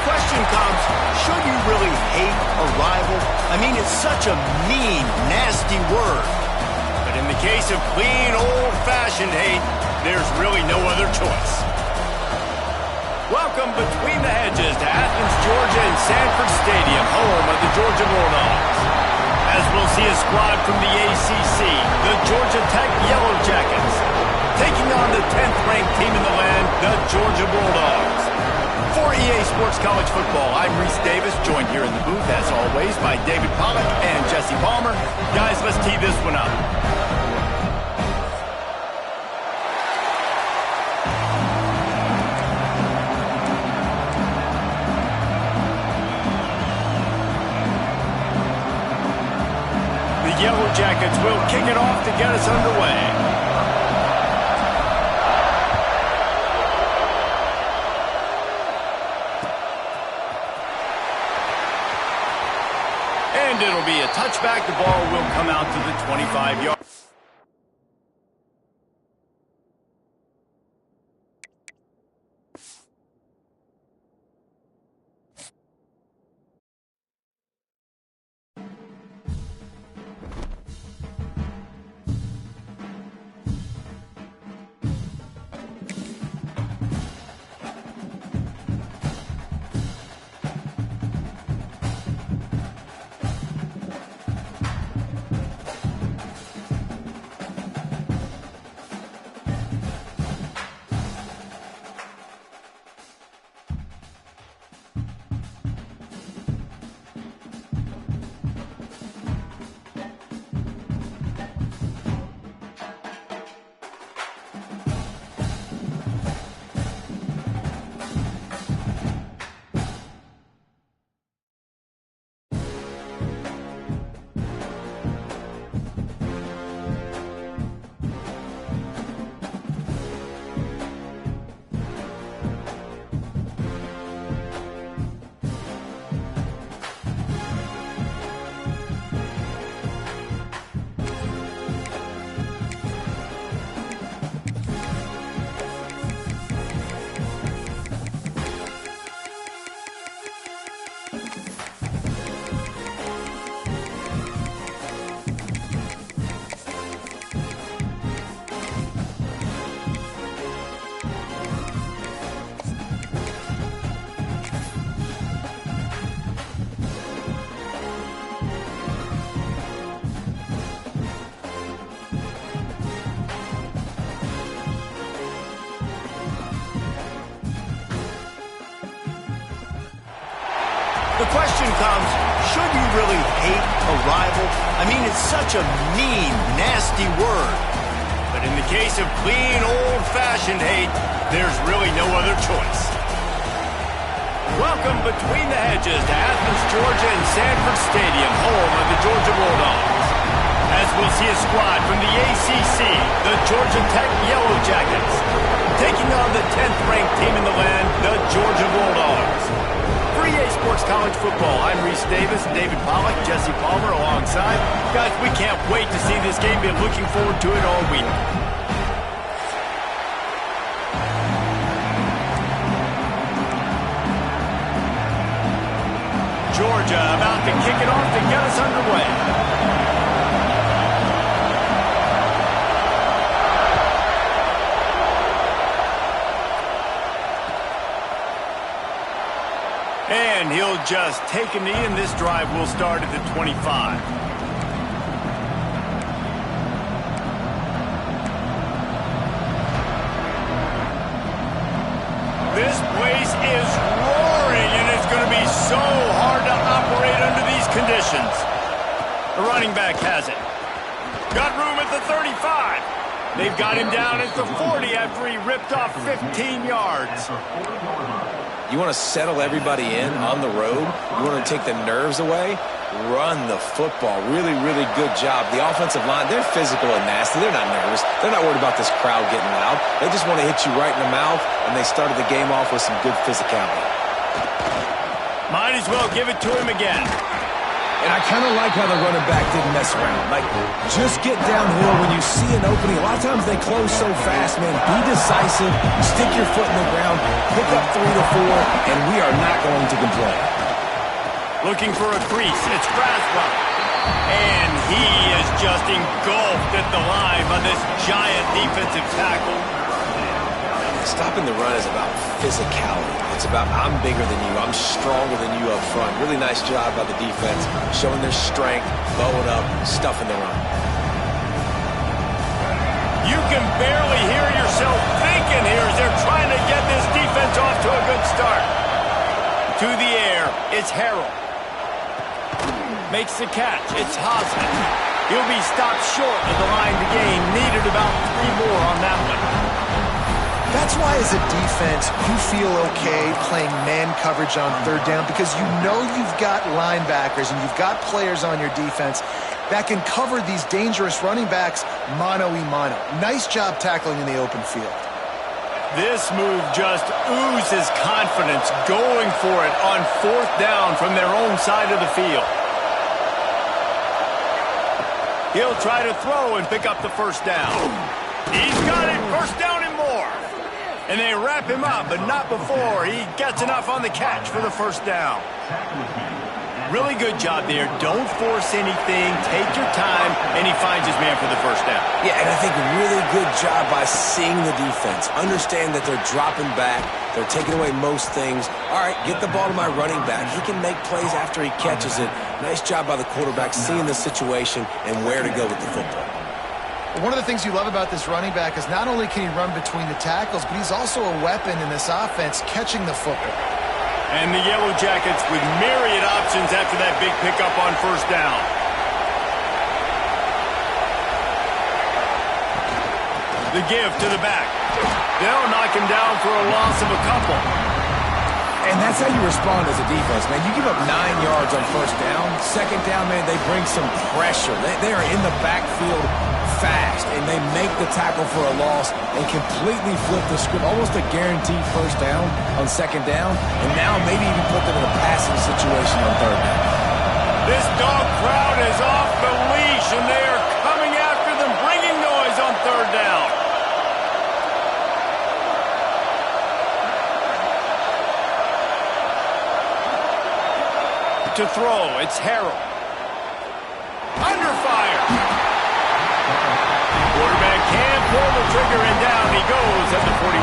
question comes, should you really hate a rival? I mean, it's such a mean, nasty word. But in the case of clean, old-fashioned hate, there's really no other choice. Welcome between the hedges to Athens, Georgia and Sanford Stadium, home of the Georgia Bulldogs. As we'll see a squad from the ACC, the Georgia Tech Yellow Jackets, taking on the 10th-ranked team in the land, the Georgia Bulldogs. For EA Sports College Football, I'm Reese Davis, joined here in the booth, as always, by David Pollack and Jesse Palmer. Guys, let's tee this one up. The Yellow Jackets will kick it off to get us underway. And it'll be a touchback. The ball will come out to the 25-yard. The question comes, should you really hate a rival? I mean, it's such a mean, nasty word. But in the case of clean, old-fashioned hate, there's really no other choice. Welcome between the hedges to Athens, Georgia and Sanford Stadium, home of the Georgia Bulldogs. As we'll see a squad from the ACC, the Georgia Tech Yellow Jackets, taking on the 10th-ranked team in the land, the Georgia Bulldogs. For EA Sports College Football, I'm Reese Davis, David Pollack, Jesse Palmer alongside. Guys, we can't wait to see this game. Been looking forward to it all week. Georgia about to kick it off to get us underway. And he'll just take a knee, and this drive will start at the 25. This place is roaring, and it's going to be so hard to operate under these conditions. The running back has it. Got room at the 35. They've got him down at the 40 after he ripped off 15 yards. You want to settle everybody in on the road? You want to take the nerves away? Run the football. Really, really good job. The offensive line, they're physical and nasty. They're not nervous. They're not worried about this crowd getting loud. They just want to hit you right in the mouth, and they started the game off with some good physicality. Might as well give it to him again. And I kind of like how the running back didn't mess around. Like, just get downhill when you see an opening. A lot of times they close so fast, man. Be decisive, stick your foot in the ground, pick up 3 to 4, and we are not going to complain. Looking for a crease. It's Braswell. And he is just engulfed at the line by this giant defensive tackle. Stopping the run is about physicality. It's about I'm bigger than you, I'm stronger than you up front. Really nice job by the defense, showing their strength, bowing up, stuffing the run. You can barely hear yourself thinking here as they're trying to get this defense off to a good start. To the air, it's Harrell. Makes the catch, it's Hosman. He'll be stopped short of the line to gain. Needed about 3 more on that one. That's why, as a defense, you feel okay playing man coverage on 3rd down because you know you've got linebackers and you've got players on your defense that can cover these dangerous running backs mano-a-mano. Nice job tackling in the open field. This move just oozes confidence, going for it on 4th down from their own side of the field. He'll try to throw and pick up the 1st down. He's got it, 1st down and more. And they wrap him up, but not before he gets enough on the catch for the 1st down. Really good job there. Don't force anything. Take your time, and he finds his man for the 1st down. Yeah, and I think really good job by seeing the defense. Understand that they're dropping back. They're taking away most things. All right, get the ball to my running back. He can make plays after he catches it. Nice job by the quarterback seeing the situation and where to go with the football. One of the things you love about this running back is not only can he run between the tackles, but he's also a weapon in this offense catching the football. And the Yellow Jackets with myriad options after that big pickup on 1st down. The give to the back. They'll knock him down for a loss of a couple. And that's how you respond as a defense, man. You give up 9 yards on 1st down. 2nd down, man, they bring some pressure. They are in the backfield fast, and they make the tackle for a loss and completely flip the script. Almost a guaranteed 1st down on 2nd down, and now maybe even put them in a passing situation on 3rd down. This dog crowd is off the leash, and they are coming after them, bringing noise on 3rd down. To throw, it's Harrell. Under fire. Quarterback can't pull the trigger, and down he goes at the 41.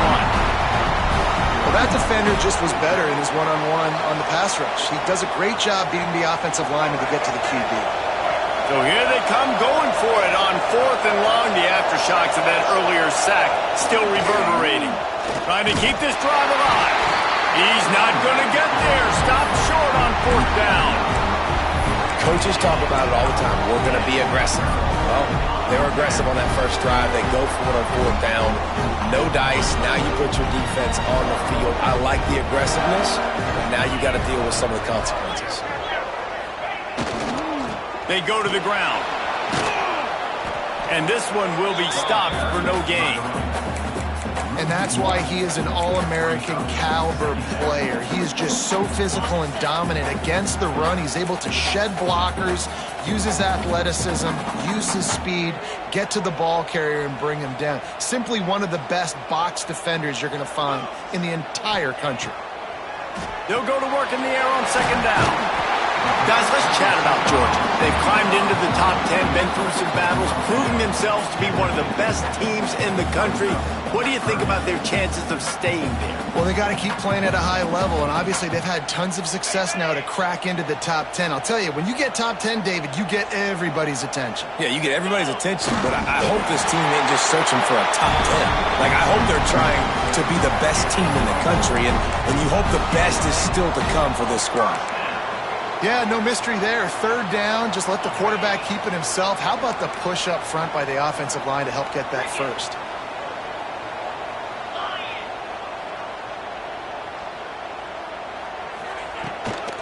Well, that defender just was better in his one-on-one on the pass rush. He does a great job beating the offensive lineman to get to the QB. So here they come going for it on 4th and long. The aftershocks of that earlier sack still reverberating. Trying to keep this drive alive. He's not going to get there. Stopped short on 4th down. Coaches talk about it all the time. We're going to be aggressive. Well, they were aggressive on that 1st drive. They go for it on 4th down. No dice. Now you put your defense on the field. I like the aggressiveness. Now you got to deal with some of the consequences. They go to the ground. And this one will be stopped for no gain. And that's why he is an All-American caliber player. He is just so physical and dominant against the run. He's able to shed blockers, use his athleticism, use his speed, get to the ball carrier and bring him down. Simply one of the best box defenders you're going to find in the entire country. They'll go to work in the air on 2nd down. Guys, let's chat about Georgia. They've climbed into the top 10, been through some battles, proving themselves to be one of the best teams in the country. What do you think about their chances of staying there? Well, they got to keep playing at a high level, and obviously they've had tons of success now to crack into the top 10. I'll tell you, when you get top 10, David, you get everybody's attention. Yeah, you get everybody's attention, but I hope this team ain't just searching for a top 10. Like, I hope they're trying to be the best team in the country, and you hope the best is still to come for this squad. Yeah, no mystery there. 3rd down, just let the quarterback keep it himself. How about the push up front by the offensive line to help get that 1st?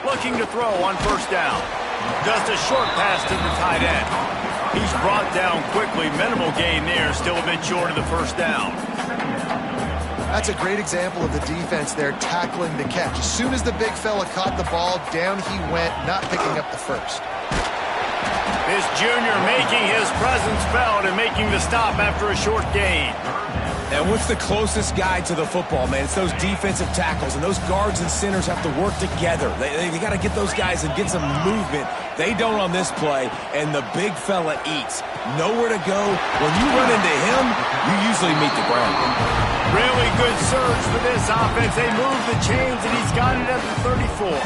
Looking to throw on 1st down. Just a short pass to the tight end. He's brought down quickly. Minimal gain there. Still a bit short of the 1st down. That's a great example of the defense there tackling the catch. As soon as the big fella caught the ball, down he went, not picking up the 1st. This junior making his presence felt and making the stop after a short gain. And what's the closest guy to the football, man? It's those defensive tackles, and those guards and centers have to work together. They got to get those guys and get some movement. They don't on this play, and the big fella eats. Nowhere to go. When you run into him, you usually meet the ground. Really good surge for this offense. They move the chains, and he's got it at the 34.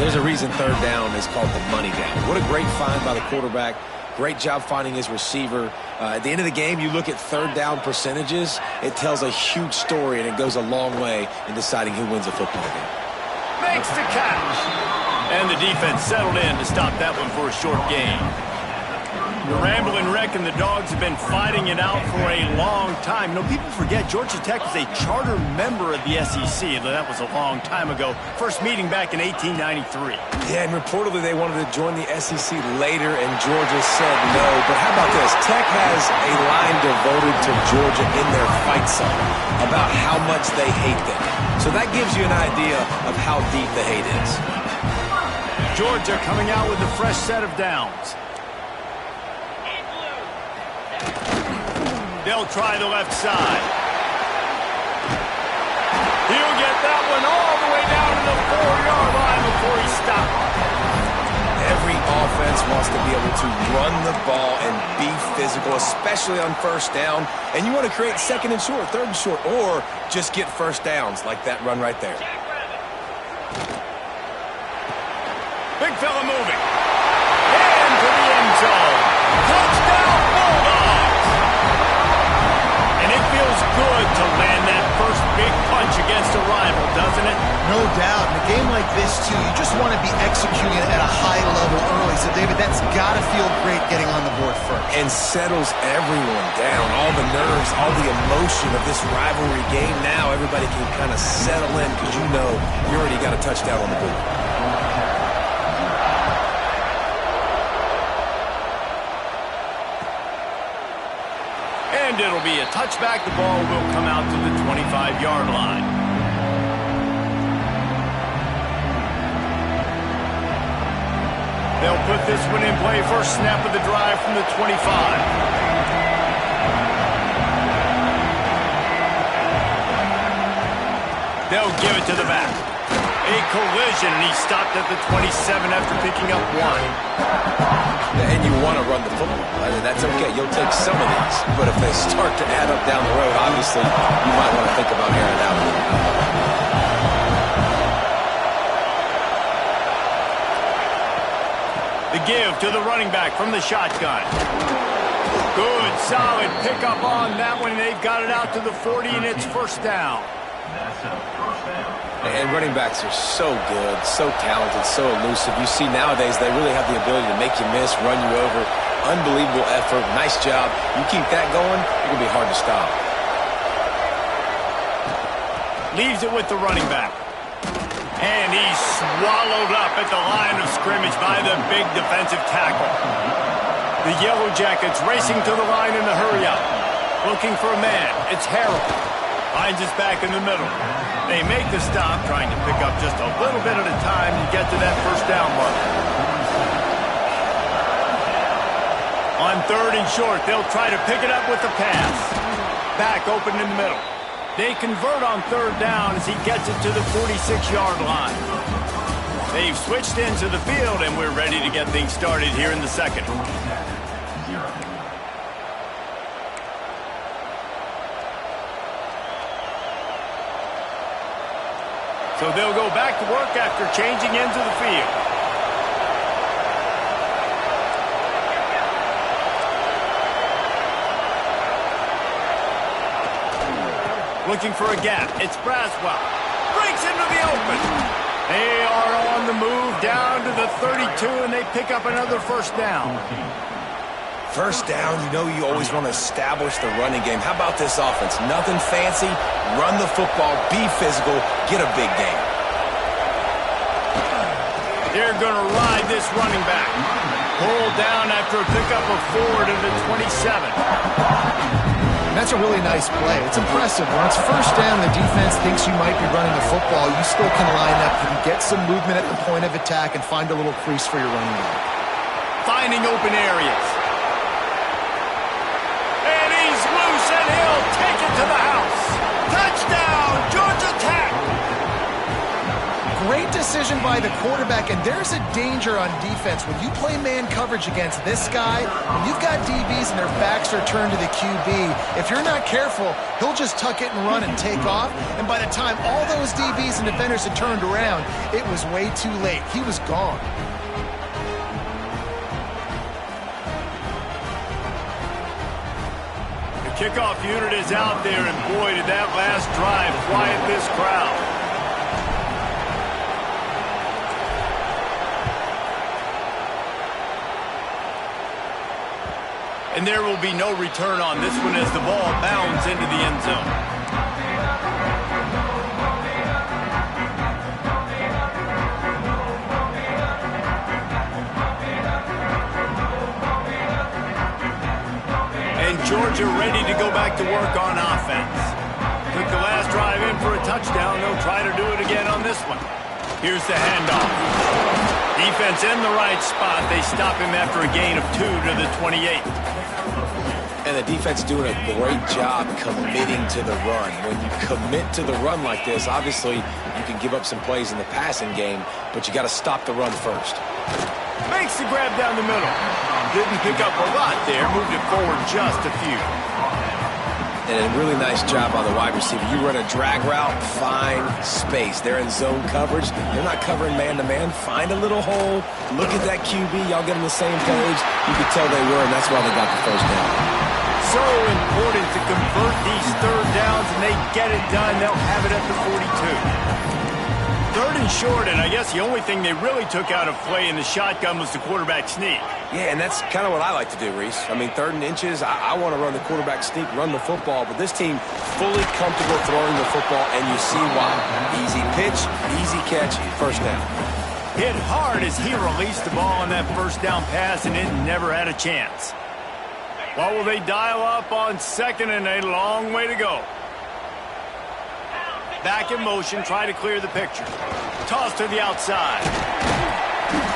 There's a reason third down is called the money down. What a great find by the quarterback. Great job finding his receiver. At the end of the game, you look at third down percentages. It tells a huge story, and it goes a long way in deciding who wins a football game. Makes the catch. And the defense settled in to stop that one for a short gain. The Rambling Wreck and the Dogs have been fighting it out for a long time. You know, people forget Georgia Tech is a charter member of the SEC. That was a long time ago. First meeting back in 1893. Yeah, and reportedly they wanted to join the SEC later, and Georgia said no. But how about this? Tech has a line devoted to Georgia in their fight song about how much they hate them. So that gives you an idea of how deep the hate is. Georgia coming out with a fresh set of downs. They'll try the left side. He'll get that one all the way down to the 4-yard line before he stopped. Every offense wants to be able to run the ball and be physical, especially on first down. And you want to create second and short, third and short, or just get first downs like that run right there. Big fella moving. Into the end zone. Touchdown Bulldogs. And it feels good to land that first big punch against a rival, doesn't it? No doubt. In a game like this, too, you just want to be executing at a high level early. So, David, that's got to feel great getting on the board first. And settles everyone down. All the nerves, all the emotion of this rivalry game. Now everybody can kind of settle in because you know you already got a touchdown on the board. And it'll be a touchback. The ball will come out to the 25-yard line. They'll put this one in play. First snap of the drive from the 25. They'll give it to the back. A collision, and he stopped at the 27 after picking up one. And you want to run the football. That's okay. You'll take some of these. But if they start to add up down the road, obviously, you might want to think about airing it out. The give to the running back from the shotgun. Good, solid pickup on that one. They've got it out to the 40, and it's first down. And running backs are so good, so talented, so elusive. You see nowadays they really have the ability to make you miss, run you over. Unbelievable effort. Nice job. You keep that going, it's going to be hard to stop. Leaves it with the running back. And he's swallowed up at the line of scrimmage by the big defensive tackle. The Yellow Jackets racing to the line in the hurry-up. Looking for a man. It's Harold. Finds his back in the middle. They make the stop, trying to pick up just a little bit at a time to get to that first down mark. On third and short, they'll try to pick it up with the pass. Back open in the middle. They convert on third down as he gets it to the 46-yard line. They've switched into the field, and we're ready to get things started here in the second. So they'll go back to work after changing into the field. Looking for a gap. It's Braswell. Breaks into the open. They are on the move down to the 32, and they pick up another first down. First down, you know you always want to establish the running game. How about this offense? Nothing fancy. Run the football, be physical, get a big game. They're going to ride this running back. Pulled down after a pickup of 4 to the 27. That's a really nice play. It's impressive. When it's first down, the defense thinks you might be running the football. You still can line up. You can get some movement at the point of attack and find a little crease for your running back. finding open areas. And he's loose, and he'll take it to the house. Touchdown, Georgia Tech! Great decision by the quarterback, and there's a danger on defense. When you play man coverage against this guy, when you've got DBs and their backs are turned to the QB, if you're not careful, he'll just tuck it and run and take off. And by the time all those DBs and defenders had turned around, it was way too late. He was gone. The kickoff unit is out there, and boy, did that last drive quiet this crowd. And there will be no return on this one as the ball bounds into the end zone. And Georgia ready to go back to work on offense. Took the last drive in for a touchdown. They'll try to do it again on this one. Here's the handoff. Defense in the right spot. They stop him after a gain of 2 to the 28. And the defense doing a great job committing to the run. When you commit to the run like this, obviously you can give up some plays in the passing game, but you got to stop the run first. Makes the grab down the middle. Didn't pick up a lot there. Moved it forward just a few. And a really nice job on the wide receiver. You run a drag route, find space. They're in zone coverage. They're not covering man-to-man. Find a little hole. Look at that QB. Y'all get on the same page. You could tell they were, and that's why they got the first down. So important to convert these third downs, and they get it done. They'll have it at the 42. Third and short, and I guess the only thing they really took out of play in the shotgun was the quarterback sneak. Yeah, and that's kind of what I like to do, Reese. I mean, 3rd and inches, I want to run the quarterback sneak, run the football, but this team fully comfortable throwing the football, and you see why. Easy pitch, easy catch, first down. Hit hard as he released the ball on that first down pass, and it never had a chance. What will they dial up on 2nd and a long way to go? Back in motion, try to clear the picture. Toss to the outside.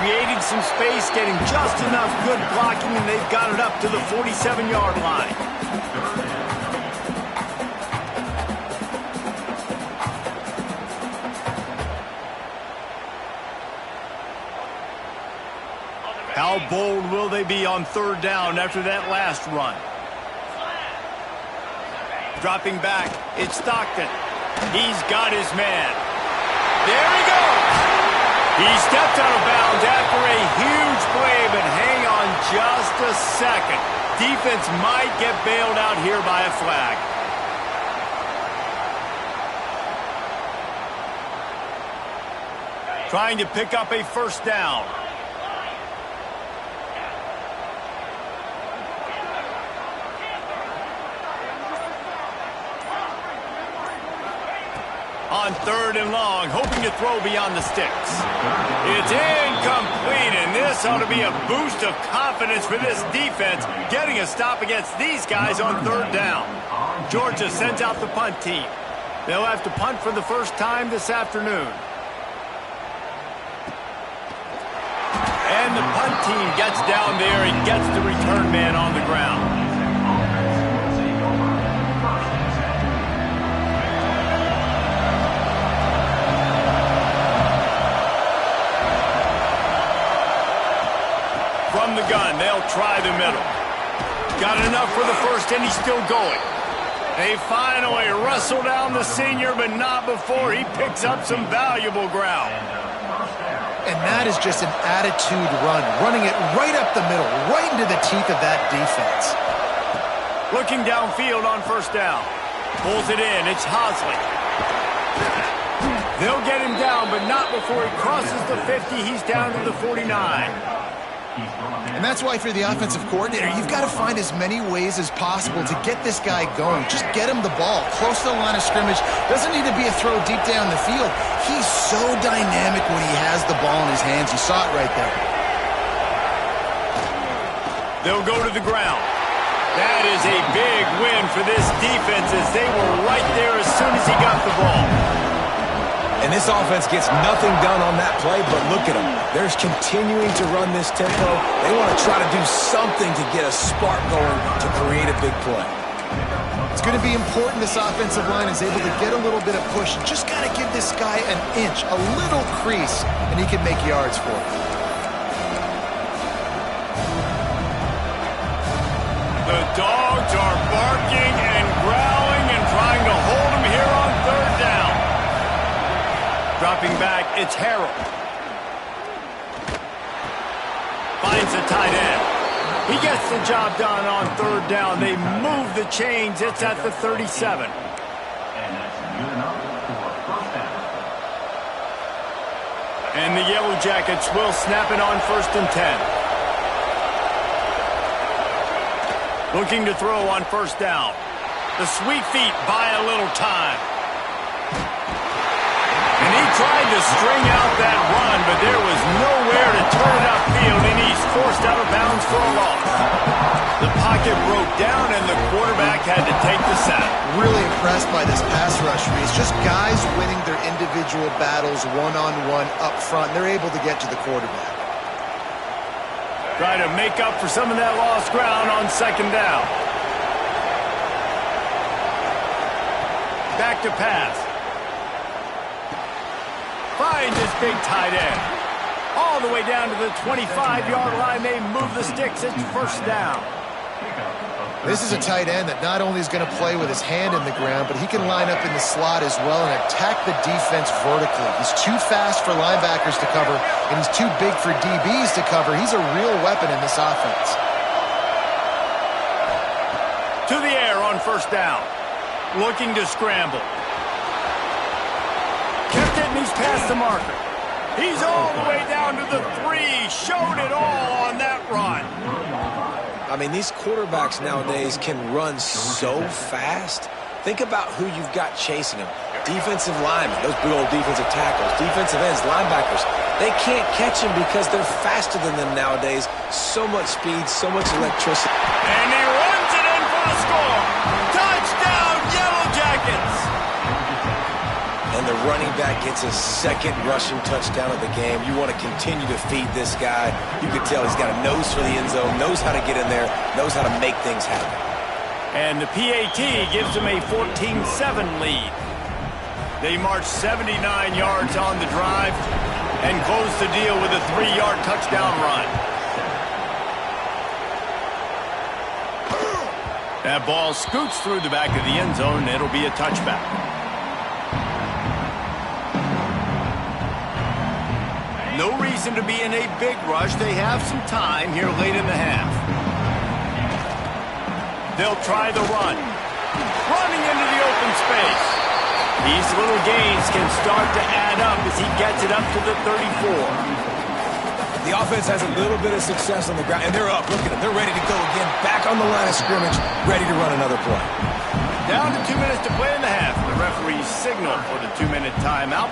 Creating some space, getting just enough good blocking, and they've got it up to the 47-yard line. How bold will they be on 3rd down after that last run? Dropping back, it's Stockton. He's got his man. There he goes. He stepped out of bounds after a huge play, but hang on just a second. Defense might get bailed out here by a flag. Trying to pick up a first down. On 3rd and long, hoping to throw beyond the sticks. It's incomplete, and this ought to be a boost of confidence for this defense, getting a stop against these guys on 3rd down. Georgia sends out the punt team. They'll have to punt for the first time this afternoon. And the punt team gets down there and gets the return man on the ground. From the gun, they'll try the middle. Got enough for the first, and he's still going. They finally wrestle down the senior, but not before he picks up some valuable ground. And that is just an attitude run, running it right up the middle, right into the teeth of that defense. Looking downfield on 1st down. Pulls it in, it's Hosley. They'll get him down, but not before he crosses the 50. He's down to the 49. And that's why if you're the offensive coordinator, you've got to find as many ways as possible to get this guy going. Just get him the ball close to the line of scrimmage. Doesn't need to be a throw deep down the field. He's so dynamic when he has the ball in his hands. You saw it right there. They'll go to the ground. That is a big win for this defense as they were right there as soon as he got the ball. And this offense gets nothing done on that play, but look at them. They're continuing to run this tempo. They want to try to do something to get a spark going to create a big play. It's going to be important this offensive line is able to get a little bit of push. Just got to give this guy an inch, a little crease, and he can make yards for it. The Dogs are barking and growling and trying to hold him here on third down. Dropping back, it's Harold. Finds the tight end. He gets the job done on third down. They move the chains. It's at the 37. And the Yellow Jackets will snap it on 1st and 10. Looking to throw on 1st down. The sweet feet buy a little time. And he tried to string out that run, but there was nowhere to turn it upfield, and he's forced out of bounds for a loss. The pocket broke down, and the quarterback had to take the sack. Really impressed by this pass rush, Reese. Just guys winning their individual battles one-on-one up front. They're able to get to the quarterback. Try to make up for some of that lost ground on 2nd down. Back to pass. Finds his big tight end. All the way down to the 25-yard line. They move the sticks. It's 1st down. This is a tight end that not only is going to play with his hand in the ground, but he can line up in the slot as well and attack the defense vertically. He's too fast for linebackers to cover, and he's too big for DBs to cover. He's a real weapon in this offense. To the air on 1st down. Looking to scramble. Kept it, and he's past the marker. He's all the way down to the 3. Showed it all on that run. I mean, these quarterbacks nowadays can run so fast. Think about who you've got chasing them. Defensive linemen, those big old defensive tackles, defensive ends, linebackers. They can't catch them because they're faster than them nowadays. So much speed, so much electricity. And he runs it in for the score. Touchdown, Yellow Jackets. And the running back gets his 2nd rushing touchdown of the game. You want to continue to feed this guy. You can tell he's got a nose for the end zone, knows how to get in there, knows how to make things happen. And the PAT gives him a 14-7 lead. They march 79 yards on the drive and close the deal with a 3-yard touchdown run. That ball scoots through the back of the end zone, and it'll be a touchback. No reason to be in a big rush. They have some time here late in the half. They'll try the run. Running into the open space. These little gains can start to add up as he gets it up to the 34. The offense has a little bit of success on the ground, and they're up. Look at them. They're ready to go again. Back on the line of scrimmage, ready to run another play. Down to 2 minutes to play in the half. The referees signal for the 2-minute timeout.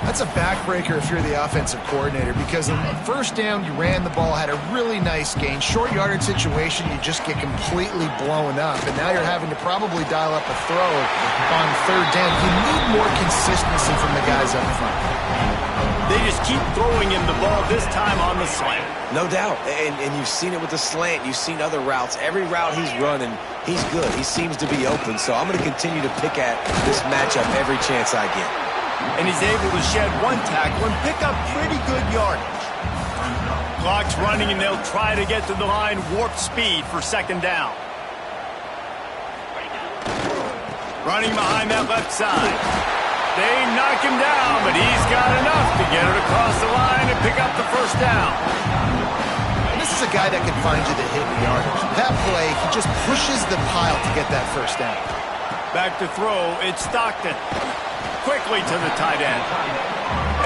That's a backbreaker if you're the offensive coordinator, because on 1st down, you ran the ball, had a really nice gain. Short yardage situation, you just get completely blown up, and now you're having to probably dial up a throw on 3rd down. You need more consistency from the guys up front. They just keep throwing him the ball, this time on the slant. No doubt, and you've seen it with the slant. You've seen other routes. Every route he's running, he's good. He seems to be open, so I'm going to continue to pick at this matchup every chance I get. And he's able to shed 1 tackle and pick up pretty good yardage. Clock's running, and they'll try to get to the line warp speed for 2nd down. Running behind that left side. They knock him down, but he's got enough to get it across the line and pick up the 1st down. And this is a guy that can find you the hidden yardage. That play, he just pushes the pile to get that 1st down. Back to throw, it's Stockton. Quickly to the tight end.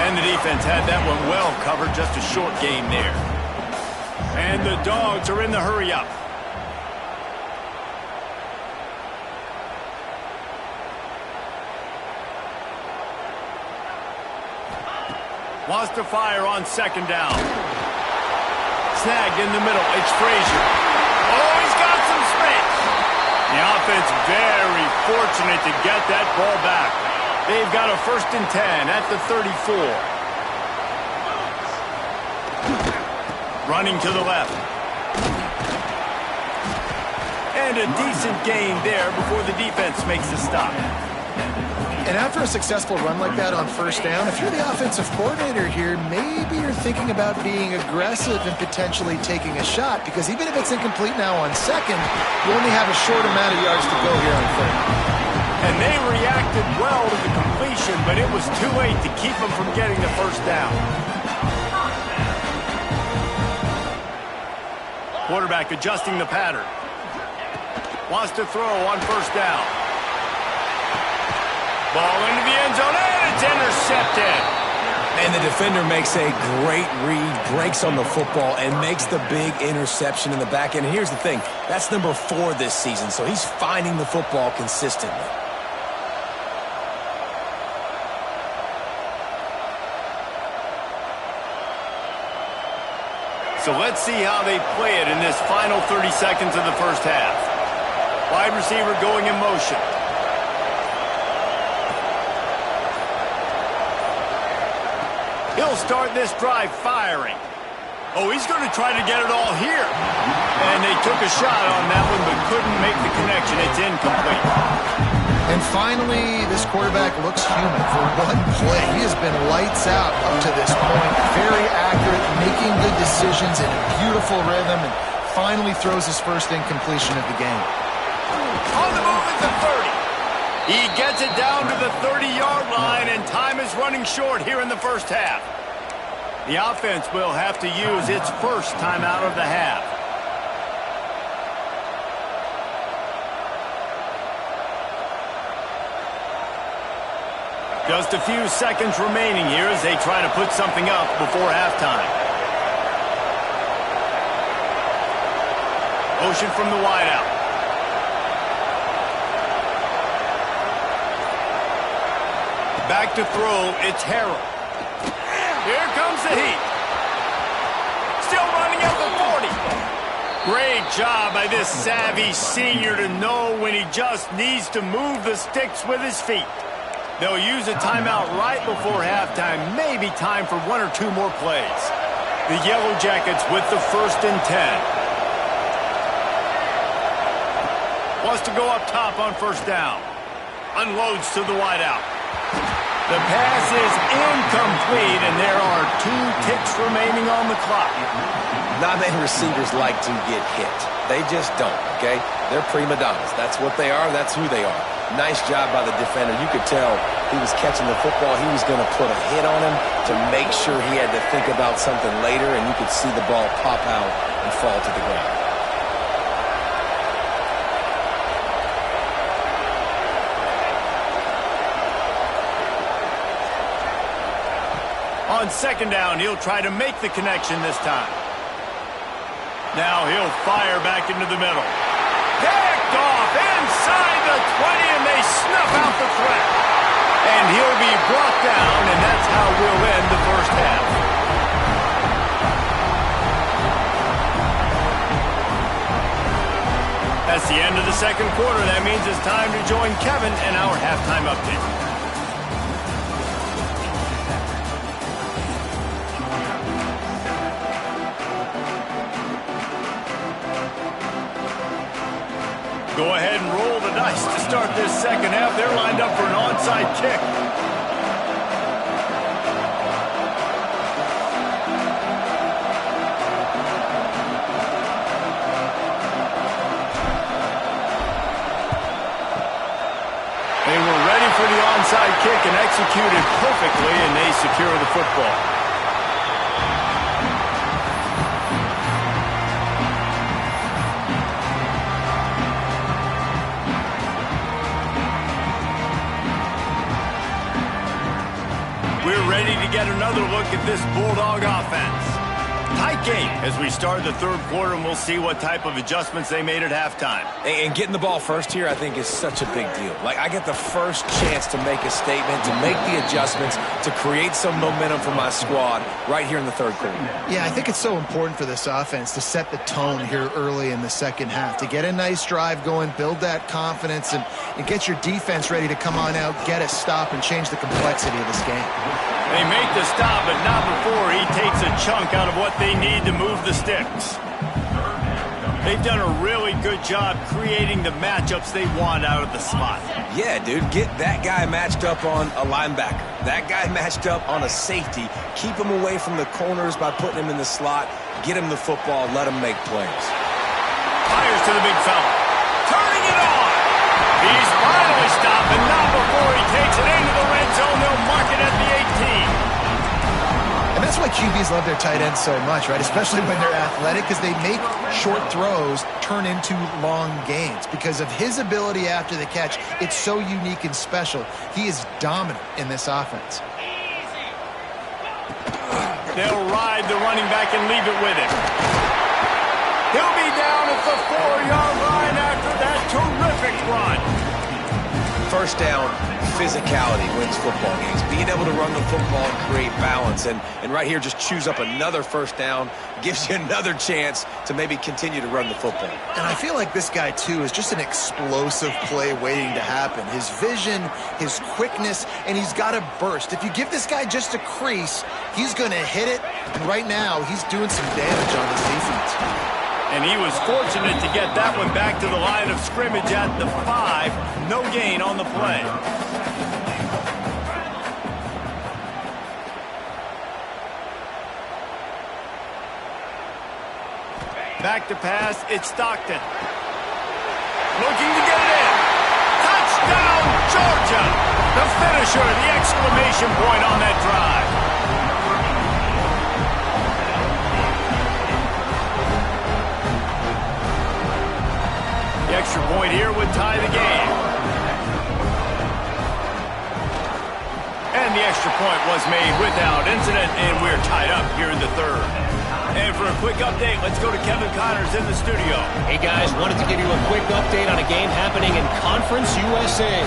And the defense had that one well covered, just a short gain there. And the Dogs are in the hurry-up. Wants to fire on 2nd down. Snagged in the middle, it's Frazier. Oh, he's got some space. The offense very fortunate to get that ball back. They've got a 1st and 10 at the 34. Running to the left. And a decent gain there before the defense makes the stop. And after a successful run like that on 1st down, if you're the offensive coordinator here, maybe you're thinking about being aggressive and potentially taking a shot, because even if it's incomplete now on 2nd, you only have a short amount of yards to go here on 3rd. And they reacted well to the completion, but it was too late to keep them from getting the 1st down. Quarterback adjusting the pattern. Wants to throw on 1st down. Ball into the end zone, and it's intercepted. And the defender makes a great read, breaks on the football, and makes the big interception in the back end. And here's the thing, that's number 4 this season, so he's finding the football consistently. So let's see how they play it in this final 30 seconds of the 1st half. Wide receiver going in motion. He'll start this drive firing. Oh, he's going to try to get it all here. And they took a shot on that one, but couldn't make the connection. It's incomplete. And finally, this quarterback looks human for one play. He has been lights out up to this point. Very accurate, making good decisions in a beautiful rhythm, and finally throws his 1st incompletion of the game. On the move at the 30. He gets it down to the 30-yard line, and time is running short here in the 1st half. The offense will have to use its 1st timeout of the half. Just a few seconds remaining here as they try to put something up before halftime. Motion from the wideout. Back to throw, it's Harrell. Here comes the heat. Still running at the 40. Great job by this savvy senior to know when he just needs to move the sticks with his feet. They'll use a timeout right before halftime, maybe time for 1 or 2 more plays. The Yellow Jackets with the 1st and 10. Wants to go up top on 1st down. Unloads to the wideout. The pass is incomplete, and there are 2 ticks remaining on the clock. Not many receivers like to get hit. They just don't, okay? They're prima donnas. That's what they are. That's who they are. Nice job by the defender. You could tell he was catching the football. He was going to put a hit on him to make sure he had to think about something later, and you could see the ball pop out and fall to the ground. On 2nd down, he'll try to make the connection this time. Now he'll fire back into the middle. Picked off inside the 20, and they snuff out the threat. And he'll be brought down, and that's how we'll end the 1st half. That's the end of the 2nd quarter. That means it's time to join Kevin in our halftime update. Go ahead and roll the dice to start this 2nd half. They're lined up for an onside kick. They were ready for the onside kick and executed perfectly, and they secure the football. We're ready to get another look at this Bulldog offense. Tight game as we start the third quarter, and we'll see what type of adjustments they made at halftime. And getting the ball first here, I think, is such a big deal. Like, I get the first chance to make a statement, to make the adjustments, to create some momentum for my squad right here in the third quarter. Yeah, I think it's so important for this offense to set the tone here early in the second half, to get a nice drive going, build that confidence, and get your defense ready to come on out, get a stop, and change the complexity of this game. They make the stop, but not before he takes a chunk out of what they need to move the sticks. They've done a really good job creating the matchups they want out of the slot. Yeah, dude, get that guy matched up on a linebacker. That guy matched up on a safety. Keep him away from the corners by putting him in the slot. Get him the football. Let him make plays. Fires to the big fella. Turning it on. He's finally stopped, and not before he takes it into the red zone. They'll mark it at the 18. And that's why QBs love their tight ends so much, right? Especially when they're athletic, because they make short throws turn into long gains. Because of his ability after the catch, it's so unique and special. He is dominant in this offense. They'll ride the running back and leave it with him. He'll be down at the 4-yard line after that terrific run. First down, physicality wins football games. Being able to run the football and create balance. And right here, just choose up another first down. Gives you another chance to maybe continue to run the football. And I feel like this guy, too, is just an explosive play waiting to happen. His vision, his quickness, and he's got a burst. If you give this guy just a crease, he's going to hit it. And right now, he's doing some damage on this defense. And he was fortunate to get that one back to the line of scrimmage at the 5. No gain on the play. Back to pass, it's Stockton. Looking to get it in. Touchdown, Georgia! The finisher, the exclamation point on that drive. The extra point here would tie the game. And the extra point was made without incident, and we're tied up here in the third. And for a quick update, let's go to Kevin Connors in the studio. Hey guys, wanted to give you a quick update on a game happening in Conference USA.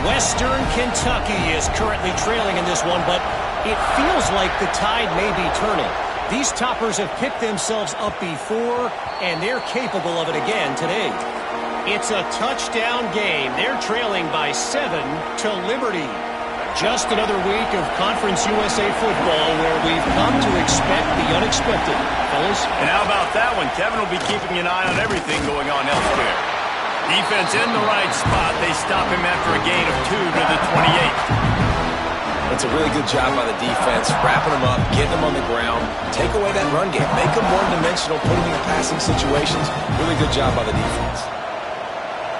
Western Kentucky is currently trailing in this one, but it feels like the tide may be turning. These toppers have picked themselves up before, and they're capable of it again today. It's a touchdown game. They're trailing by 7 to Liberty. Just another week of Conference USA football where we've come to expect the unexpected. Fellas? And how about that one? Kevin will be keeping an eye on everything going on elsewhere. Defense in the right spot. They stop him after a gain of 2 to the 28. It's a really good job by the defense, wrapping them up, getting them on the ground, take away that run game, make them one-dimensional, put them in passing situations. Really good job by the defense.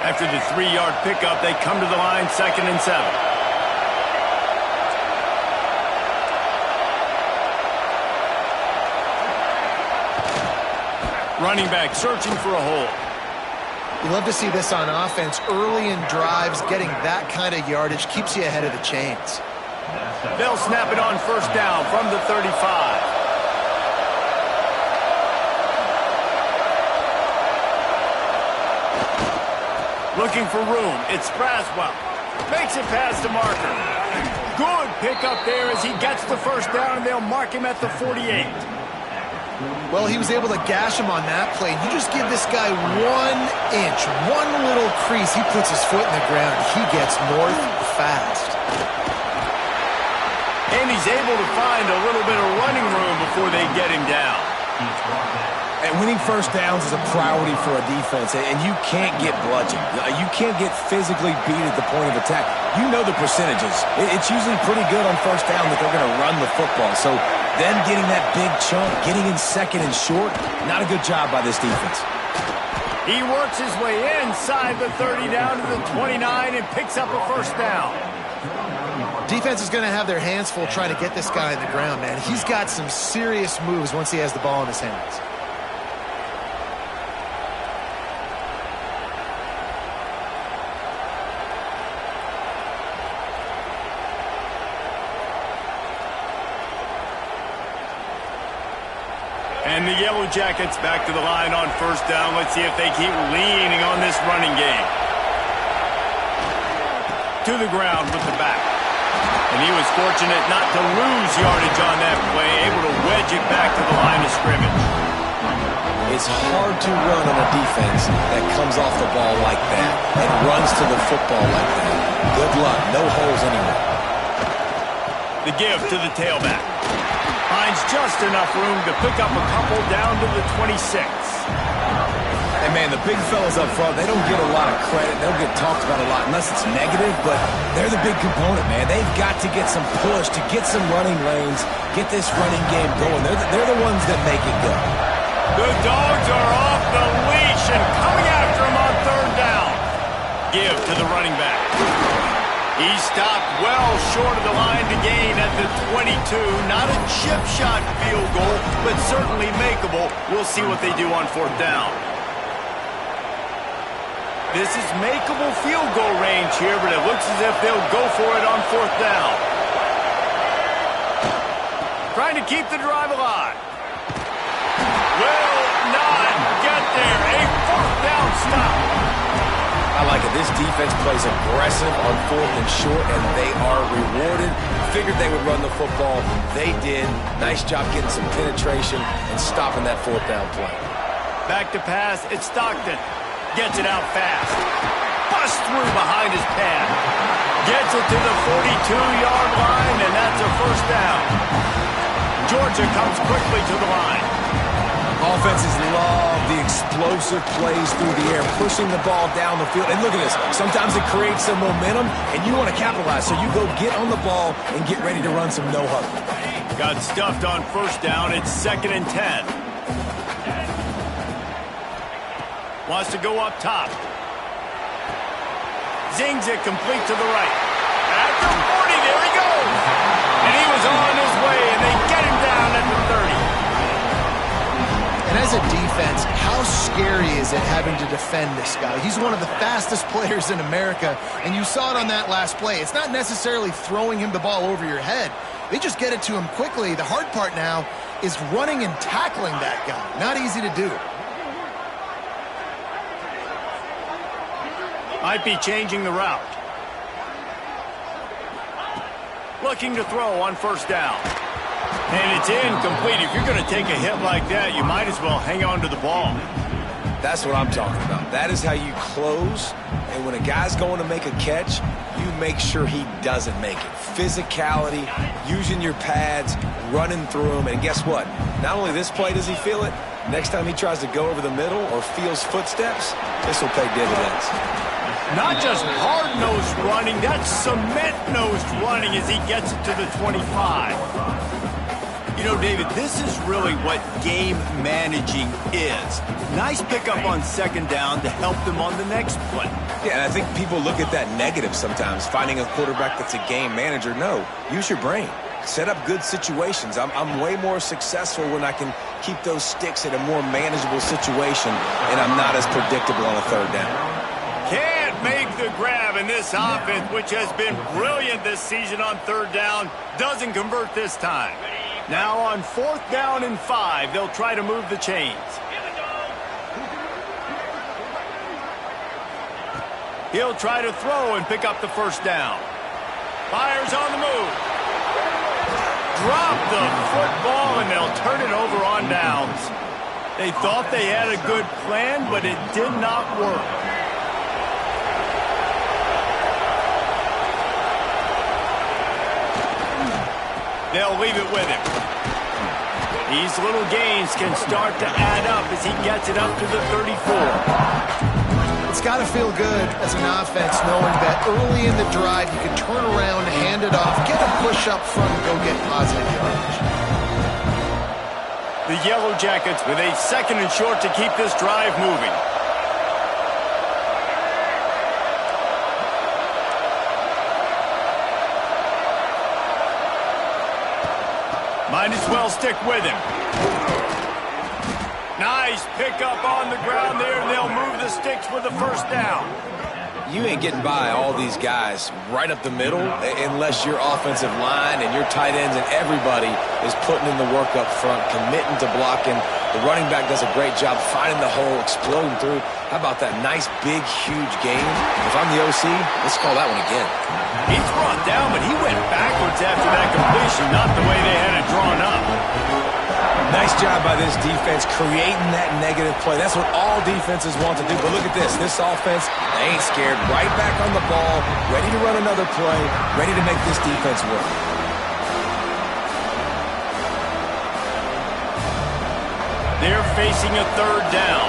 After the 3-yard pickup, they come to the line, 2nd and 7. Running back searching for a hole. You love to see this on offense. Early in drives, getting that kind of yardage keeps you ahead of the chains. They'll snap it on first down from the 35. Looking for room. It's Braswell. Makes it past the marker. Good pickup there as he gets the first down, and they'll mark him at the 48. Well, he was able to gash him on that play. You just give this guy 1 inch, one little crease. He puts his foot in the ground. He gets north fast. And he's able to find a little bit of running room before they get him down. And winning first downs is a priority for a defense, and you can't get bludgeoned. You can't get physically beat at the point of attack. You know the percentages. It's usually pretty good on first down that they're going to run the football. So them getting that big chunk, getting in second and short, not a good job by this defense. He works his way inside the 30 down to the 29 and picks up a first down. Defense is going to have their hands full trying to get this guy on the ground, man. He's got some serious moves once he has the ball in his hands. And the Yellow Jackets back to the line on first down. Let's see if they keep leaning on this running game. To the ground with the back. And he was fortunate not to lose yardage on that play, able to wedge it back to the line of scrimmage. It's hard to run on a defense that comes off the ball like that and runs to the football like that. Good luck. No holes anywhere. The give to the tailback. Finds just enough room to pick up a couple down to the 26. And, man, the big fellas up front, they don't get a lot of credit. They don't get talked about a lot unless it's negative, but they're the big component, man. They've got to get some push, to get some running lanes, get this running game going. They're the ones that make it go. The Dogs are off the leash and coming after him on third down. Give to the running back. He stopped well short of the line to gain at the 22. Not a chip shot field goal, but certainly makeable. We'll see what they do on fourth down. This is makeable field goal range here, but it looks as if they'll go for it on fourth down. Trying to keep the drive alive. Will not get there. A fourth down stop. I like it. This defense plays aggressive on fourth and short, and they are rewarded. Figured they would run the football. They did. Nice job getting some penetration and stopping that fourth down play. Back to pass. It's Stockton. Gets it out fast. Busts through behind his pad. Gets it to the 42-yard line, and that's a first down. Georgia comes quickly to the line. Offenses love the explosive plays through the air, pushing the ball down the field. And look at this. Sometimes it creates some momentum, and you want to capitalize. So you go get on the ball and get ready to run some no-huddle. Got stuffed on first down. It's 2nd and 10. Wants to go up top. Zings it complete to the right. At the 40, there he goes. And he was on his way, and they get him down at the 30. And as a defense, how scary is it having to defend this guy? He's one of the fastest players in America, and you saw it on that last play. It's not necessarily throwing him the ball over your head. They just get it to him quickly. The hard part now is running and tackling that guy. Not easy to do. Might be changing the route. Looking to throw on first down. And it's incomplete. If you're going to take a hit like that, you might as well hang on to the ball. That's what I'm talking about. That is how you close. And when a guy's going to make a catch, you make sure he doesn't make it. Physicality, using your pads, running through them. And guess what? Not only this play does he feel it, next time he tries to go over the middle or feels footsteps, this will pay dividends. Not just hard-nosed running, that's cement-nosed running as he gets it to the 25. You know, David, this is really what game managing is. Nice pickup on second down to help them on the next play. Yeah, and I think people look at that negative sometimes, finding a quarterback that's a game manager. No, use your brain. Set up good situations. I'm way more successful when I can keep those sticks in a more manageable situation, and I'm not as predictable on a third down. Can't make the grab, and this offense, which has been brilliant this season on third down, doesn't convert this time. Now on 4th down and 5, they'll try to move the chains. He'll try to throw and pick up the first down. Fires on the move. Drop the football, and they'll turn it over on downs. They thought they had a good plan, but it did not work. They'll leave it with him. These little gains can start to add up as he gets it up to the 34. It's got to feel good as an offense knowing that early in the drive you can turn around, hand it off, get a push up front, and go get positive yardage. The Yellow Jackets with a 2nd and short to keep this drive moving. Might as well stick with him. Nice pickup on the ground there, and they'll move the sticks with the first down. You ain't getting by all these guys right up the middle unless your offensive line and your tight ends and everybody is putting in the work up front, committing to blocking. The running back does a great job finding the hole, exploding through. How about that nice, big, huge game? If I'm the OC, let's call that one again. He's brought down, but he went backwards after that completion, not the way they had it drawn up. Nice job by this defense creating that negative play. That's what all defenses want to do. But look at this. This offense, they ain't scared. Right back on the ball, ready to run another play, ready to make this defense work. They're facing a third down.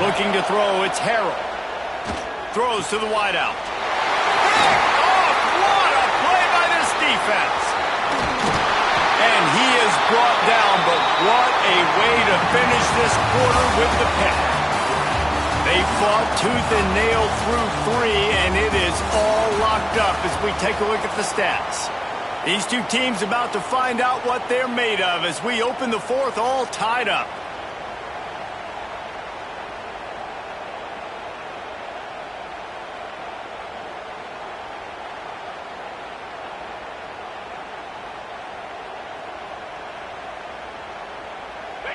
Looking to throw, it's Harrell. Throws to the wideout. Defense. And he is brought down, but what a way to finish this quarter with the pick. They fought tooth and nail through 3, and it is all locked up as we take a look at the stats. These two teams about to find out what they're made of as we open the fourth all tied up.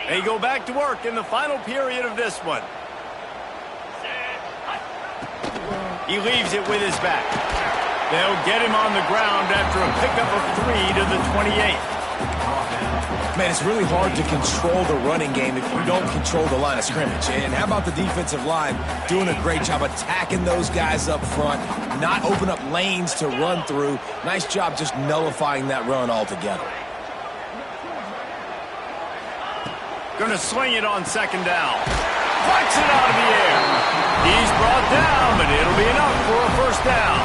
They go back to work in the final period of this one. He leaves it with his back. They'll get him on the ground after a pickup of 3 to the 28th. Man, it's really hard to control the running game if you don't control the line of scrimmage. And how about the defensive line doing a great job attacking those guys up front, not open up lanes to run through. Nice job just nullifying that run altogether. Going to sling it on second down. Flies it out of the air. He's brought down, but it'll be enough for a first down.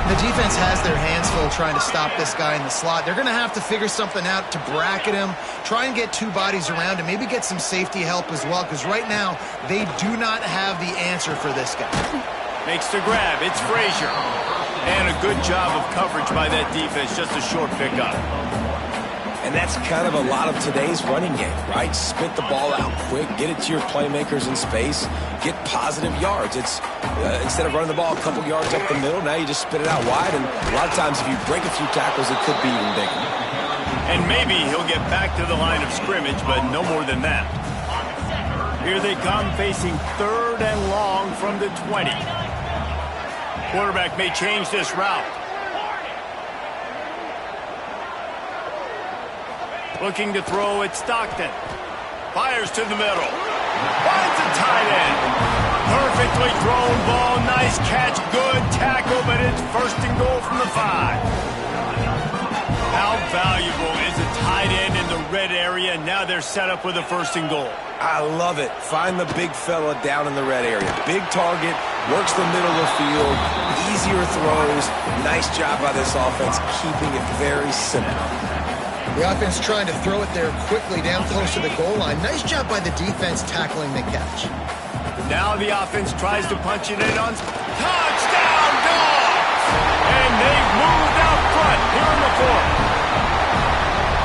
The defense has their hands full trying to stop this guy in the slot. They're going to have to figure something out to bracket him, try and get 2 bodies around him, maybe get some safety help as well, because right now they do not have the answer for this guy. Makes the grab. It's Frazier. And a good job of coverage by that defense. Just a short pickup. And that's kind of a lot of today's running game, right? Spit the ball out quick, get it to your playmakers in space, get positive yards. It's instead of running the ball a couple yards up the middle, now you just spit it out wide. And a lot of times if you break a few tackles, it could be even bigger. And maybe he'll get back to the line of scrimmage, but no more than that. Here they come facing 3rd and long from the 20. Quarterback may change this route. Looking to throw at Stockton. Fires to the middle. Finds a tight end. Perfectly thrown ball. Nice catch. Good tackle, but it's 1st and goal from the 5. How valuable is a tight end in the red area? Now they're set up with a 1st and goal. I love it. Find the big fella down in the red area. Big target. Works the middle of the field. Easier throws. Nice job by this offense, keeping it very simple. The offense trying to throw it there quickly down close to the goal line. Nice job by the defense tackling the catch. Now the offense tries to punch it in on touchdown Dogs! And they've moved out front here in the 4th.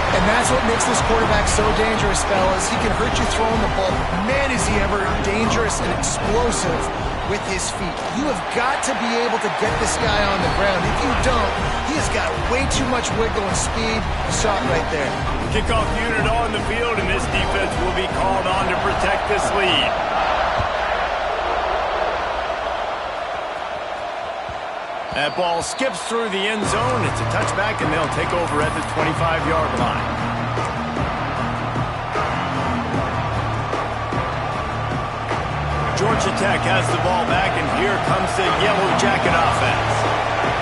And that's what makes this quarterback so dangerous, fellas. He can hurt you throwing the ball. Man, is he ever dangerous and explosive with his feet. You have got to be able to get this guy on the ground. If you don't, he has got way too much wiggle and speed. You saw it right there. Kickoff unit on the field, and this defense will be called on to protect this lead. That ball skips through the end zone. It's a touchback, and they'll take over at the 25-yard line. Georgia Tech has the ball back, and here comes the Yellow Jacket offense.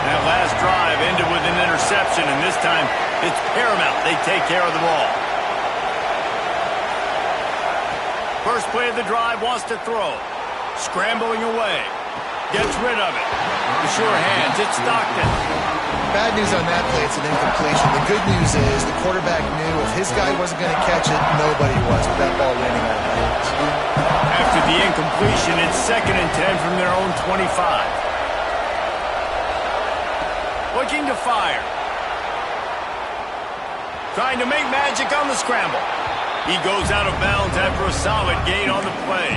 That last drive ended with an interception, and this time it's paramount they take care of the ball. First play of the drive, wants to throw. Scrambling away. Gets rid of it. The sure hands, it's Stockton. Bad news on that play, it's an incompletion. The good news is the quarterback knew if his guy wasn't going to catch it, nobody was with that ball landing out of bounds. After the incompletion, it's 2nd and 10 from their own 25. Looking to fire. trying to make magic on the scramble. He goes out of bounds after a solid gain on the play.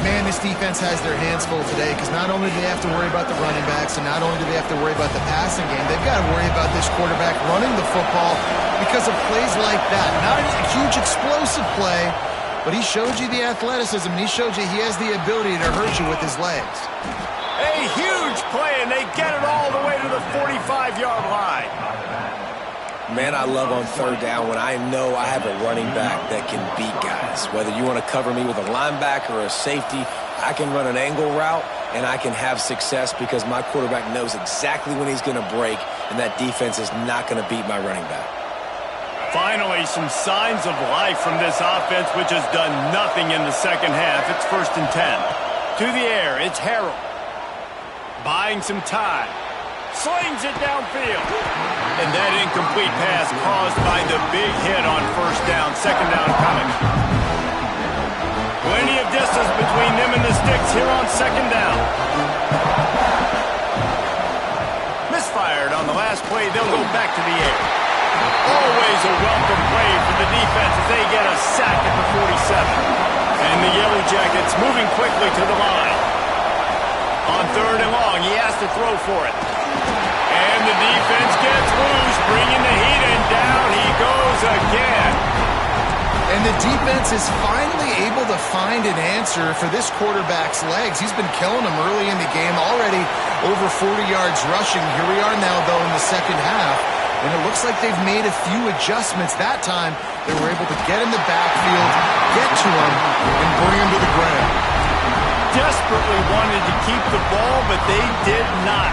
Man, this defense has their hands full today because not only do they have to worry about the running backs and not only do they have to worry about the passing game, they've got to worry about this quarterback running the football because of plays like that. Not a huge explosive play, but he showed you the athleticism, and he showed you he has the ability to hurt you with his legs. A huge play, and they get it all the way to the 45-yard line. Man, I love on third down when I know I have a running back that can beat guys. Whether you want to cover me with a linebacker or a safety, I can run an angle route, and I can have success because my quarterback knows exactly when he's going to break, and that defense is not going to beat my running back. Finally, some signs of life from this offense, which has done nothing in the second half. It's 1st and 10. To the air, it's Harrell. Buying some time. Slings it downfield. And that incomplete pass caused by the big hit on 1st down. 2nd down coming. Plenty of distance between them and the sticks here on 2nd down. Misfired on the last play. They'll go back to the air. Always a welcome play for the defense as they get a sack at the 47. And the Yellow Jackets moving quickly to the line. On 3rd and long, he has to throw for it. And the defense gets loose, bringing the heat, and down he goes again. And the defense is finally able to find an answer for this quarterback's legs. He's been killing them early in the game, already over 40 yards rushing. Here we are now, though, in the second half. And it looks like they've made a few adjustments. That time, they were able to get in the backfield, get to him, and bring him to the ground. Desperately wanted to keep the ball, but they did not.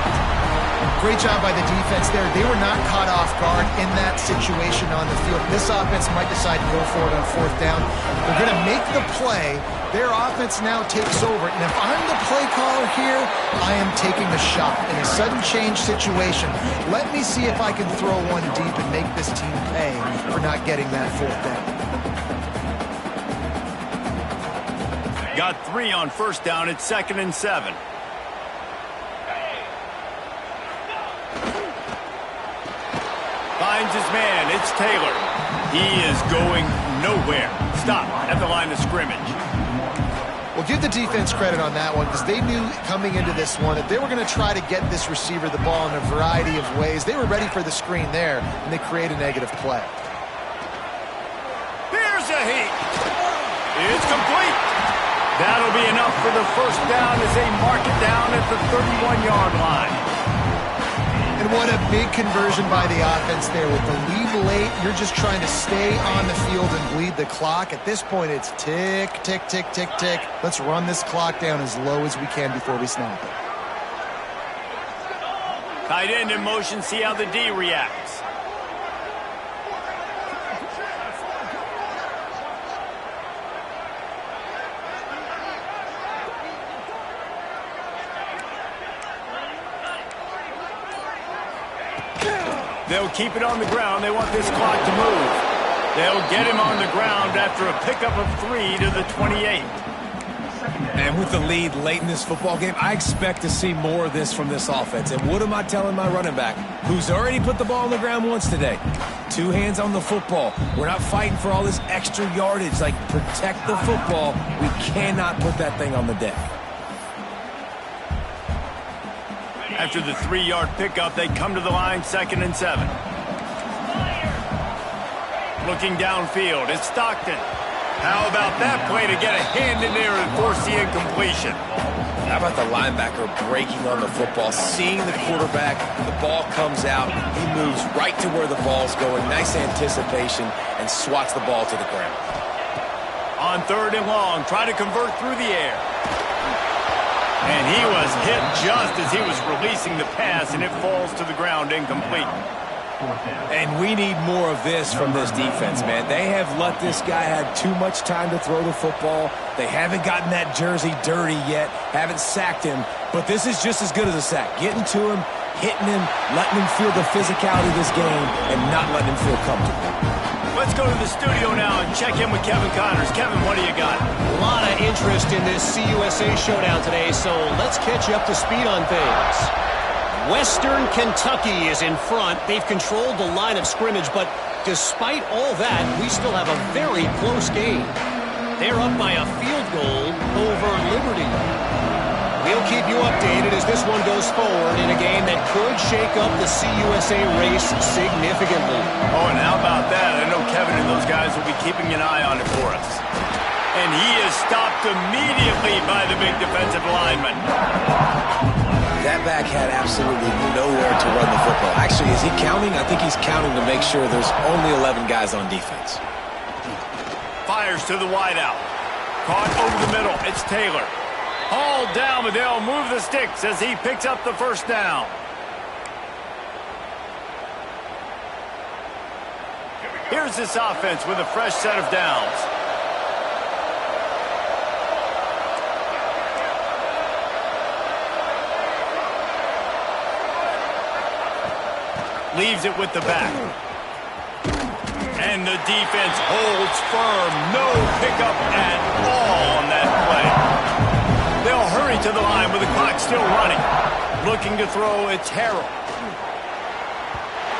Great job by the defense there. They were not caught off guard in that situation on the field. This offense might decide to go for it on 4th down. They're going to make the play. Their offense now takes over. And if I'm the play caller here, I am taking a shot in a sudden change situation. Let me see if I can throw one deep and make this team pay for not getting that 4th down. Got 3 on 1st down. It's 2nd and 7. Finds his man. It's Taylor. He is going nowhere. Stop at the line of scrimmage. Well, give the defense credit on that one because they knew coming into this one that they were going to try to get this receiver the ball in a variety of ways. They were ready for the screen there, and they create a negative play. Here's a heat. It's complete. That'll be enough for the 1st down as they mark it down at the 31-yard line. And what a big conversion by the offense there. With the lead late, you're just trying to stay on the field and bleed the clock. At this point, it's tick, tick, tick, tick, tick. Let's run this clock down as low as we can before we snap it. Tight end in motion, see how the D reacts. They'll keep it on the ground. They want this clock to move. They'll get him on the ground after a pickup of 3 to the 28. And with the lead late in this football game, I expect to see more of this from this offense. And what am I telling my running back, who's already put the ball on the ground once today? 2 hands on the football. We're not fighting for all this extra yardage. Like, protect the football. We cannot put that thing on the deck. After the 3-yard pickup, they come to the line, 2nd and 7. Looking downfield, it's Stockton. How about that play to get a hand in there and force the incompletion? How about the linebacker breaking on the football, seeing the quarterback, the ball comes out, he moves right to where the ball's going, nice anticipation, and swats the ball to the ground. On 3rd and long, try to convert through the air. And he was hit just as he was releasing the pass, and it falls to the ground incomplete. And we need more of this from this defense, man. They have let this guy have too much time to throw the football. They haven't gotten that jersey dirty yet, haven't sacked him. But this is just as good as a sack. Getting to him, hitting him, letting him feel the physicality of this game, and not letting him feel comfortable. Let's go to the studio now and check in with Kevin Connors. Kevin, what do you got? A lot of interest in this CUSA showdown today, so let's catch you up to speed on things. Western Kentucky is in front. They've controlled the line of scrimmage, but despite all that, we still have a very close game. They're up by a field goal over Liberty. We'll keep you updated as this one goes forward in a game that could shake up the CUSA race significantly. Oh, and how about that? I know Kevin and those guys will be keeping an eye on it for us. And he is stopped immediately by the big defensive lineman. That back had absolutely nowhere to run the football. Actually, is he counting? I think he's counting to make sure there's only 11 guys on defense. Fires to the wideout. Caught over the middle. It's Taylor. Hauled down, but they'll move the sticks as he picks up the first down. Here's this offense with a fresh set of downs. Leaves it with the back. And the defense holds firm. No pickup at all on that play. They'll hurry to the line with the clock still running. Looking to throw, it's Harrell.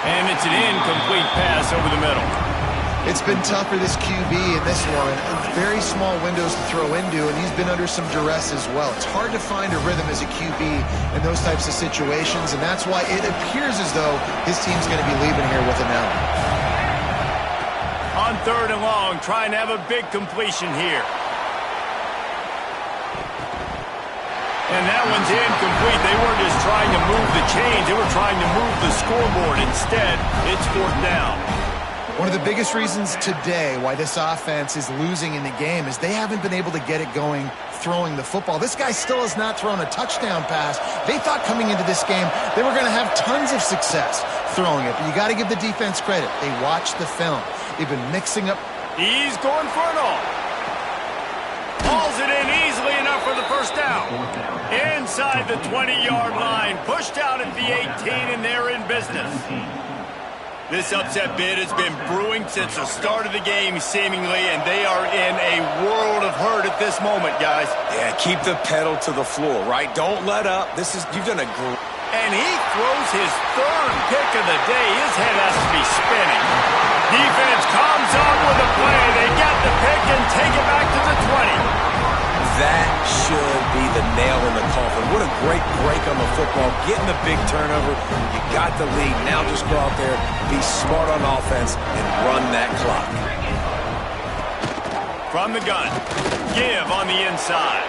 And it's an incomplete pass over the middle. It's been tough for this QB in this one. Very small windows to throw into, and he's been under some duress as well. It's hard to find a rhythm as a QB in those types of situations, and that's why it appears as though his team's going to be leaving here with an L. On 3rd and long, trying to have a big completion here. And that one's incomplete. They weren't just trying to move the chains. They were trying to move the scoreboard. Instead, it's 4th down. One of the biggest reasons today why this offense is losing in the game is they haven't been able to get it going throwing the football. This guy still has not thrown a touchdown pass. They thought coming into this game they were going to have tons of success throwing it, but you got to give the defense credit. They watched the film. They've been mixing up. He's going for it all. Hauls it in easily enough for the first down. Inside the 20-yard line. Pushed out at the 18, and they're in business. This upset bid has been brewing since the start of the game, seemingly, and they are in a world of hurt at this moment, guys. Yeah, keep the pedal to the floor, right? Don't let up. You've done a great... And he throws his 3rd pick of the day. His head has to be spinning. Defense comes up with a play. They get the pick and take it back to the 20. That should be the nail in the coffin. What a great break on the football. Getting the big turnover. You got the lead. Now just go out there, be smart on offense, and run that clock. From the gun. Give on the inside.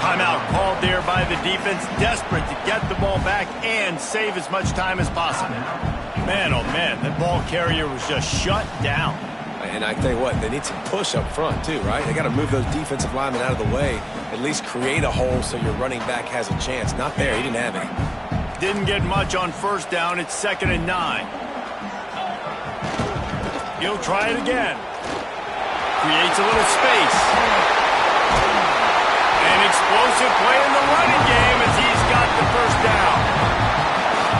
Timeout called there by the defense. Desperate to get the ball back and save as much time as possible. Man, oh man, that ball carrier was just shut down. And I tell you what, they need some push up front too, right? They got to move those defensive linemen out of the way, at least create a hole so your running back has a chance. Not there. He didn't have any. Didn't get much on 1st down. It's 2nd and 9. He'll try it again. Creates a little space. An explosive play in the running game as he's got the first down.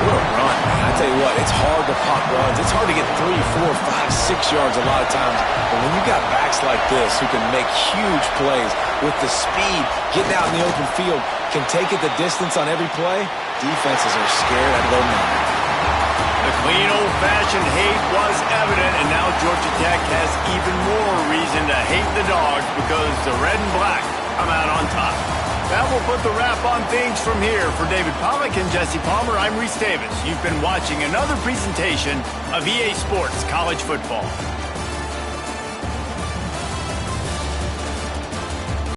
What a run, man. I tell you what, it's hard to pop runs. It's hard to get 3, 4, 5, 6 yards a lot of times. But when you got backs like this who can make huge plays with the speed, getting out in the open field, can take it the distance on every play, defenses are scared out of their mind. The clean, old-fashioned hate was evident, and now Georgia Tech has even more reason to hate the Dogs because the red and black come out on top. That will put the wrap on things from here. For David Pollack and Jesse Palmer, I'm Reese Davis. You've been watching another presentation of EA Sports College Football.